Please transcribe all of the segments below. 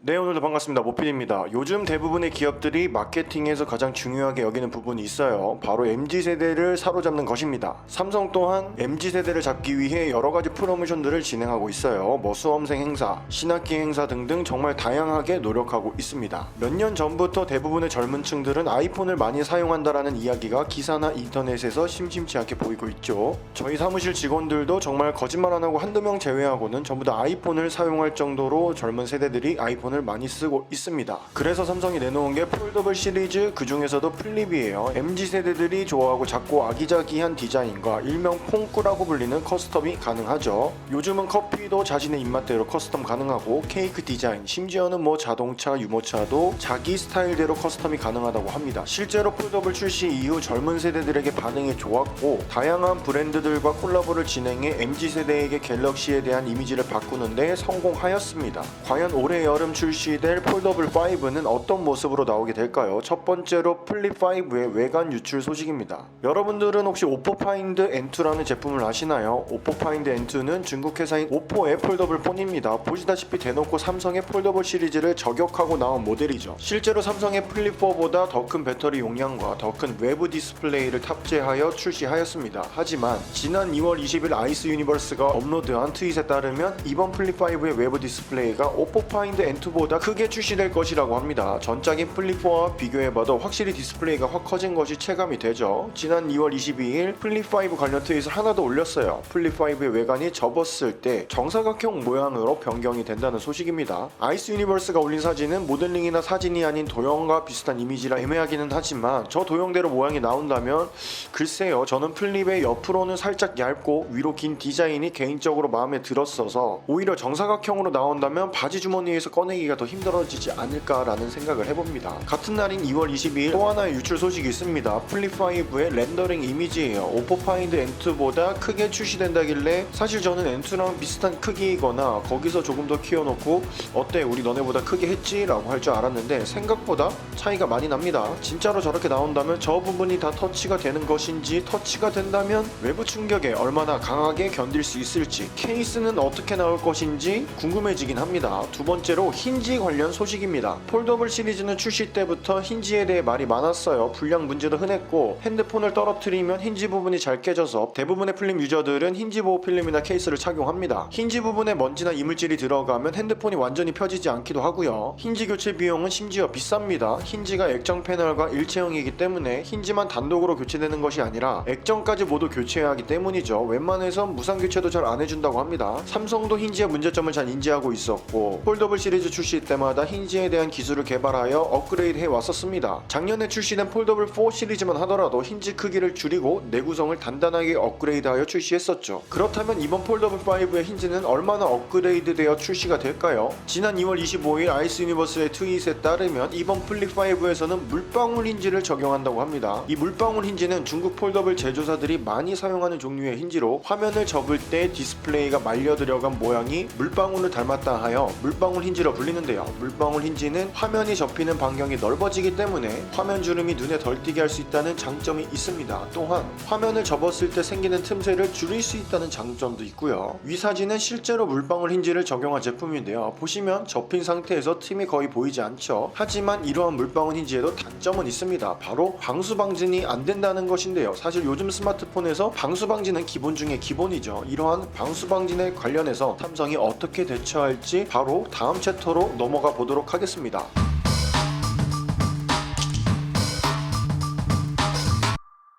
네, 오늘도 반갑습니다. 모필입니다. 요즘 대부분의 기업들이 마케팅에서 가장 중요하게 여기는 부분이 있어요. 바로 MZ세대를 사로잡는 것입니다. 삼성 또한 MZ세대를 잡기 위해 여러가지 프로모션들을 진행하고 있어요. 수험생 행사, 신학기 행사 등등 정말 다양하게 노력하고 있습니다. 몇 년 전부터 대부분의 젊은 층들은 아이폰을 많이 사용한다라는 이야기가 기사나 인터넷에서 심심치 않게 보이고 있죠. 저희 사무실 직원들도 정말 거짓말 안 하고 한두 명 제외하고는 전부 다 아이폰을 사용할 정도로 젊은 세대들이 아이폰을 많이 쓰고 있습니다. 그래서 삼성이 내놓은 게 폴더블 시리즈, 그 중에서도 플립이에요. MZ세대들이 좋아하고 작고 아기자기한 디자인과 일명 퐁꾸라고 불리는 커스텀이 가능하죠. 요즘은 커피도 자신의 입맛대로 커스텀 가능하고 케이크 디자인, 심지어는 자동차, 유모차도 자기 스타일대로 커스텀이 가능하다고 합니다. 실제로 폴더블 출시 이후 젊은 세대들에게 반응이 좋았고 다양한 브랜드들과 콜라보를 진행해 MZ세대에게 갤럭시에 대한 이미지를 바꾸는데 성공하였습니다. 과연 올해 여름 출시될 폴더블 5는 어떤 모습으로 나오게 될까요? 첫 번째로 플립 5의 외관 유출 소식입니다. 여러분들은 혹시 오포 파인드 N2라는 제품을 아시나요? 오포 파인드 N2는 중국 회사인 오포의 폴더블 폰입니다. 보시다시피 대놓고 삼성의 폴더블 시리즈를 저격하고 나온 모델이죠. 실제로 삼성의 플립 4보다 더 큰 배터리 용량과 더 큰 외부 디스플레이를 탑재하여 출시하였습니다. 하지만 지난 2월 20일 아이스 유니버스가 업로드한 트윗에 따르면 이번 플립 5의 외부 디스플레이가 오포 파인드 N2보다 크게 출시될 것이라고 합니다. 전작인 플립 4와 비교해봐도 확실히 디스플레이가 확 커진 것이 체감이 되죠. 지난 2월 22일 플립 5 관련 트윗을 하나 더 올렸어요. 플립 5의 외관이 접었을 때 정사각형 모양으로 변경이 된다는 소식입니다. 아이스 유니버스가 올린 사진은 모델링이나 사진이 아닌 도형과 비슷한 이미지라 애매하기는 하지만 저 도형대로 모양이 나온다면 글쎄요, 저는 플립의 옆으로는 살짝 얇고 위로 긴 디자인이 개인적으로 마음에 들었어서 오히려 정사각형으로 나온다면 바지 주머니에서 꺼내기가 더 힘들어지지 않을까라는 생각을 해봅니다. 같은 날인 2월 22일 또 하나의 유출 소식이 있습니다. 플립 5의 렌더링 이미지예요. 오포 파인드 N2보다 크게 출시된다길래 사실 저는 N2랑 비슷한 크기이거나 거기서 조금 더 키워놓고 어때 우리 너네보다 크게 했지? 라고 할 줄 알았는데 생각보다 차이가 많이 납니다. 진짜로 저렇게 나온다면 저 부분이 다 터치가 되는 것인지, 터치가 된다면 외부 충격에 얼마나 강하게 견딜 수 있을지, 케이스는 어떻게 나올 것인지 궁금해지긴 합니다. 두 번째로 힌지 관련 소식입니다. 폴더블 시리즈는 출시 때부터 힌지에 대해 말이 많았어요. 불량 문제도 흔했고 핸드폰을 떨어뜨리면 힌지 부분이 잘 깨져서 대부분의 필름 유저들은 힌지 보호 필름이나 케이스를 착용합니다. 힌지 부분에 먼지나 이물질이 들어가면 핸드폰이 완전히 펴지지 않기도 하고요. 힌지 교체 비용은 심지어 비쌉니다. 힌지가 액정 패널과 일체형이기 때문에 힌지만 단독으로 교체되는 것이 아니라 액정까지 모두 교체해야 하기 때문이죠. 웬만해선 무상 교체도 잘 안 해준다고 합니다. 삼성도 힌지의 문제점을 잘 인지하고 있었고 폴더블 시리즈 출시 때마다 힌지에 대한 기술을 개발하여 업그레이드 해왔었습니다. 작년에 출시된 폴더블 4 시리즈만 하더라도 힌지 크기를 줄이고 내구성을 단단하게 업그레이드하여 출시했었죠. 그렇다면 이번 폴더블 5의 힌지는 얼마나 업그레이드되어 출시가 될까요? 지난 2월 25일 아이스 유니버스의 트윗에 따르면 이번 플립 5에서는 물방울 힌지를 적용한다고 합니다. 이 물방울 힌지는 중국 폴더블 제조사들이 많이 사용하는 종류의 힌지로 화면을 접을 때 디스플레이가 말려 들어간 모양이 물방울을 닮았다 하여 물방울 힌지로 불리는데요. 물방울 힌지는 화면이 접히는 반경이 넓어지기 때문에 화면 주름이 눈에 덜 띄게 할 수 있다는 장점이 있습니다. 또한 화면을 접었을 때 생기는 틈새를 줄일 수 있다는 장점도 있고요. 위 사진은 실제로 물방울 힌지를 적용한 제품인데요. 보시면 접힌 상태에서 틈이 거의 보이지 않죠. 하지만 이러한 물방울 힌지에도 단점은 있습니다. 바로 방수 방진이 안 된다는 것인데요. 사실 요즘 스마트폰에서 방수 방진은 기본 중에 기본이죠. 이러한 방수 방진에 관련해서 삼성이 어떻게 대처할지 바로 다음 챕터로 넘어가 보도록 하겠습니다.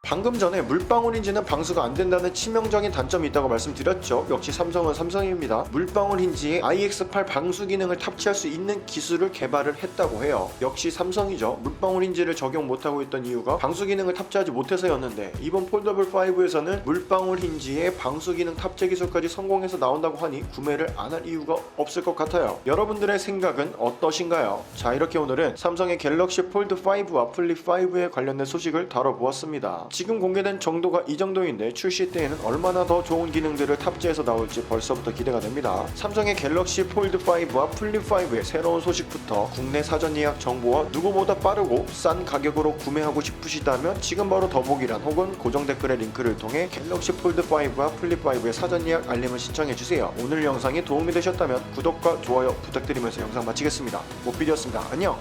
방금 전에 물방울 힌지는 방수가 안 된다는 치명적인 단점이 있다고 말씀드렸죠. 역시 삼성은 삼성입니다. 물방울 힌지에 IX8 방수 기능을 탑재할 수 있는 기술을 개발을 했다고 해요. 역시 삼성이죠. 물방울 힌지를 적용 못하고 있던 이유가 방수 기능을 탑재하지 못해서였는데 이번 폴더블 5에서는 물방울 힌지에 방수 기능 탑재 기술까지 성공해서 나온다고 하니 구매를 안 할 이유가 없을 것 같아요. 여러분들의 생각은 어떠신가요? 자, 이렇게 오늘은 삼성의 갤럭시 폴드 5와 플립 5에 관련된 소식을 다뤄보았습니다. 지금 공개된 정도가 이 정도인데 출시 때에는 얼마나 더 좋은 기능들을 탑재해서 나올지 벌써부터 기대가 됩니다. 삼성의 갤럭시 폴드5와 플립5의 새로운 소식부터 국내 사전 예약 정보와 누구보다 빠르고 싼 가격으로 구매하고 싶으시다면 지금 바로 더보기란 혹은 고정 댓글의 링크를 통해 갤럭시 폴드5와 플립5의 사전 예약 알림을 신청해주세요. 오늘 영상이 도움이 되셨다면 구독과 좋아요 부탁드리면서 영상 마치겠습니다. 모피디였습니다. 안녕.